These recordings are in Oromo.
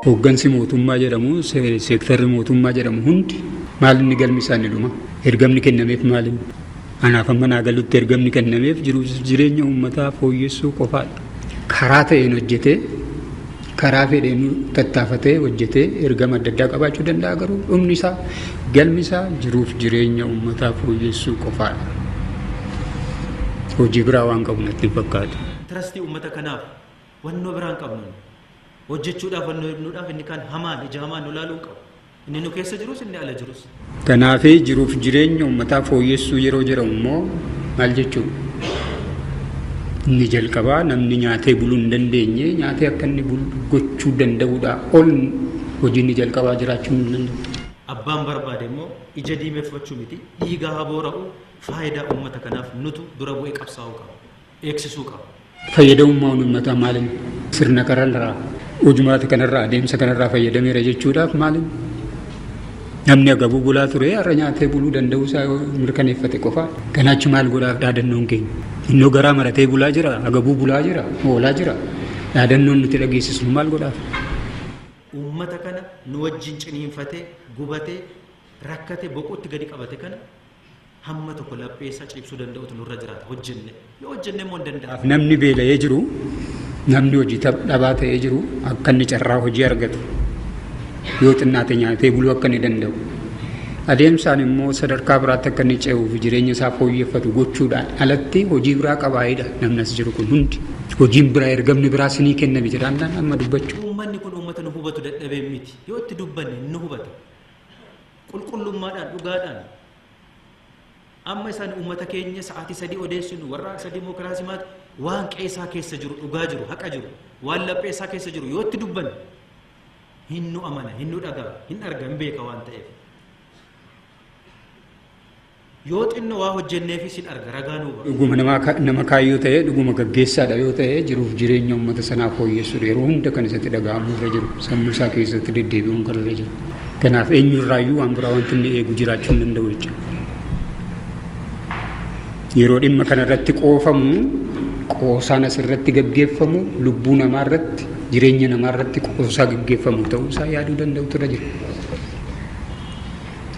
Hooggansi mootummaa jedhamu seektarri mootummaa jedhamu hundi maal inni galmi isaanii dhuma ergamni kennameef maali? Anaaf amma naa galutti ergamni kennameef jireenya uummataa fooyyessuu qofaadha. Karaa ta'een hojjetee karaa fedheen tattaafatee hojjetee ergama adda addaa qabaachuu danda'a garuu dhumni isaa galmi isaa jiruuf jireenya uummataa fooyyessuu qofaadha. Hojii biraa waan qabu natti hin fakkaatu. Tirastii uummata kanaaf wannoo biraan qabnu hojjechuudhaaf wannoo ibnuudhaaf inni kaan hamaan ija hamaan nu laaluun qabu. Inni nu keessa jirus inni ala jirus. Kanaafii jiruuf jireenya uummataa fooyyessuu yeroo jedhamu immoo maal jechuudha? Inni jalqabaa namni nyaatee buluu hin dandeenye nyaatee akka inni gochuu danda'uudha ol hojii inni jalqabaa jiraachuu hin danda'u. Abbaan barbaade immoo ija diimeffachuu miti dhiigaa haboora'u faayidaa uummata kanaaf nutu dura bu'ee qabsaa'uu qaba. Eegsisuu qaba. Fayyadamummaa uummataa maaliin sirna kanarraa hojumaata kanarraa adeemsa kanarraa fayyadameera jechuudhaaf maaliin namni agabuu bulaa ture har'a nyaatee buluu danda'uu isaa mirkaneeffate qofa. Kanaachi maal godhaaf dhaadannoon keenya? Innoo garaa maratee bulaa jira, agabuu bulaa jira, oolaa jira. Dhaadannoon nuti dhageessisnu maal godhaaf? Uummata kana nu wajjin ciniinfatee, gubatee, rakkatee, boqotti gadi qabate kana hamma tokko lapheessa cibsuu danda'utu nurra jiraata. Hojjenne. Yoo hojjenne immoo hin danda'a. Namni beela'ee jiru, namni hojii dhabaa ta'ee jiru akka inni carraa hojii argatu. Yoo xinnaate nyaatee buluu akka inni danda'u. Adeemsaan immoo sadarkaa biraatti akka inni ce'uuf jireenya isaa fooyyeffatu gochuudhaan alatti hojii biraa qabaayidha namni as jiru kun hundi. Hojiin biraa ergamni biraa sinii kenname jedhaan amma dubbachuu. Uummanni kun uummata nu hubatu dadhabee miti. Yoo itti dubbanne nu hubata. Qulqullummaadhaan dhugaadhaan. Amma isaan uummata keenya sa'aatii 3 odeessinu warraaqsa dimookiraasii maati waan qeessaa keessa jiru dhugaa jiru haqa jiru waan lapheessaa keessa jiru yoo itti dubbanne hin nu amana hin nu dhagaa hin arga hin beeka waan ta'eef. Yoo xinnoo waa hojjenneefis hin arga ragaa nuu ba'a. Dhuguma nama kaayyoo ta'ee dhuguma gaggeessaadha yoo ta'ee jiruuf jireenya uummata sanaa fooyyessuudha yeroo hunda kan isatti dhaga'amu irra jiru sammuu isaa keessatti deddeebi'uun kan irra jiru. Kanaaf eenyurraayyuu waan biraa wanti inni eegu jiraachuu hin danda'u jechuudha. Yeroo dhimma kanarratti qoofamu qoosaan asirratti gaggeeffamu lubbuu namaarratti jireenya namaarratti qoosaa gaggeeffamu ta'uusaa yaaduu danda'utu irra jira.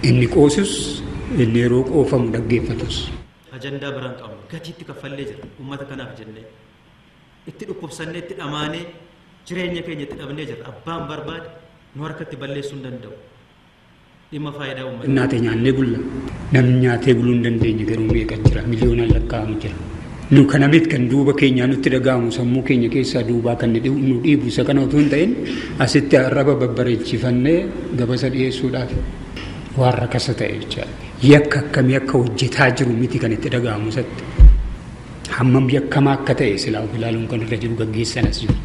Inni qoosus inni yeroo qoofamu dhaggeeffatus. Ajandaa biraan qabnu gatiitti kaffallee jira uummata kanaaf jennee itti dhukkubsannee itti dhamaanee jireenya keenya itti dhabnee jira abbaan barbaade nu harkatti balleessuu hin danda'u. Dhimma faayidaa uummata. Nyaatee nyaannee bulla. Namni nyaatee buluu hin dandeenye garuu meeqa jira miliyoonaan lakkaa'amu jira. Nu kana miti kan duuba keenyaa nutti dhaga'amu sammuu keenya keessaa duubaa kan nu dhiibu isa kana otoo hin ta'in asitti arraba babbareechifannee gabasa dhiyeessuudhaaf waan rakasa ta'e jechaadha. Yakka akkamii akka hojjetaa jiru miti kan itti dhaga'amu isatti. Hammam yakkamaa akka ta'e silaa of ilaaluun kan irra jiru gaggeessan as jiru.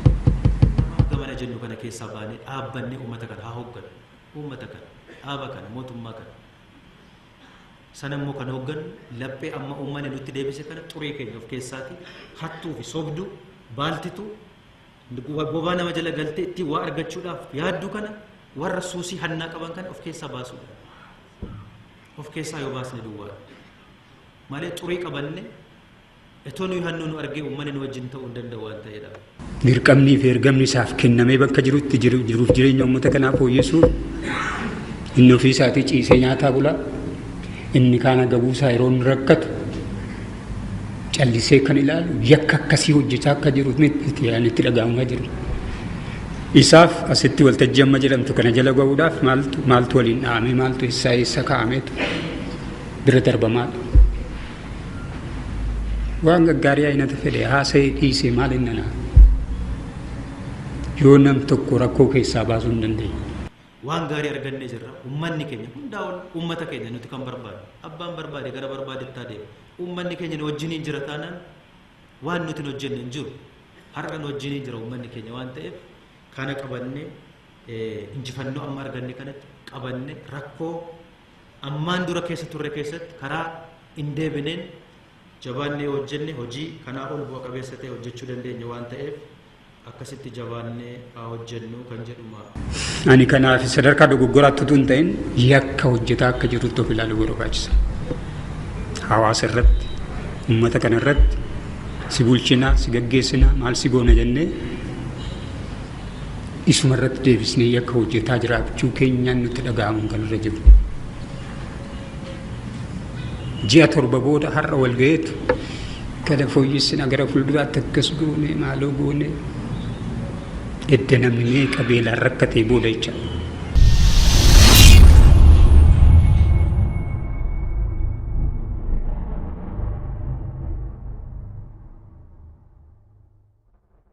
Gamana jennu kana keessaa baanee dhaabbannee uummata kana haa hoogganu. Uummata kana dhaaba kana mootummaa kana. Sana immoo kan hoogganu laphee amma uummanni nutti deebise kana xurii keenya of keessaati hattuu fi sobduu baaltituu bobaa nama jala galtee itti waa argachuudhaaf yaadduu kana warra suusii hannaa qaban kana of keessaa baasuudha. Of keessaa yoo baasne duwwaa malee xurii qabanne itoo nuyi hannuu nu argee uummanni nu wajjin ta'uu hin danda'u waan ta'eedha. Dirqamnii fi ergamni isaaf kennamee bakka jirutti jiruuf jireenya uummata kanaa fooyyessuu inni ofii isaatii ciisee nyaataa bulaa. Inni kaan agabuusaa yeroo inni rakkatu callisee kan ilaalu yakka akkasii hojjechaa akka jiruuf itti dhaga'amaa jiru. Isaaf asitti waltajjii amma jedhamtu kana jala ga'uudhaaf maaltu waliin dhahamee maaltu eessa kaa'ameetu bira darbamaadha. Waan gaggaarii aynata fedhe haasa'ee dhiisee maal inni naa yoo nam tokko rakkoo keessaa baasuu hin dandeenye. Waan gaarii argannee jirra uummanni keenya hundaa'uun uummata keenya nuti kan barbaadu abbaan barbaade gara barbaadetti adeema uummanni keenya nu wajjiniin jira taanaan waan nuti hin hojjenne hin jiru har'a nu wajjiniin jira uummanni keenya waan ta'eef kana qabannee injifannoo amma arganne kanatti qabanne rakkoo ammaan dura keessa turre keessatti karaa hin deebineen jabaannee hojjenne hojii kanaa ol bu'a qabeessa ta'e hojjechuu dandeenya waan ta'eef akkasitti jabaannee hojjennu kan jedhuma. Ani kanaaf sadarkaa dogoggoraatti utuu hin ta'in yakka hojjetaa akka jirutti of ilaaluu barbaachisa. Hawaasa irratti, uummata kana irratti si bulchinaa, si gaggeessinaa, maal si goona jennee isumarratti deebisnee yakka hojjetaa jiraachuu keenyaan nutti dhaga'amuun kan irra jiru. Ji'a 7 booda har'a wal gaheetu kana fooyyessina gara fuulduraatti akkas goone maaloo goone edda namni meeqa beelaan rakkatee booda jecha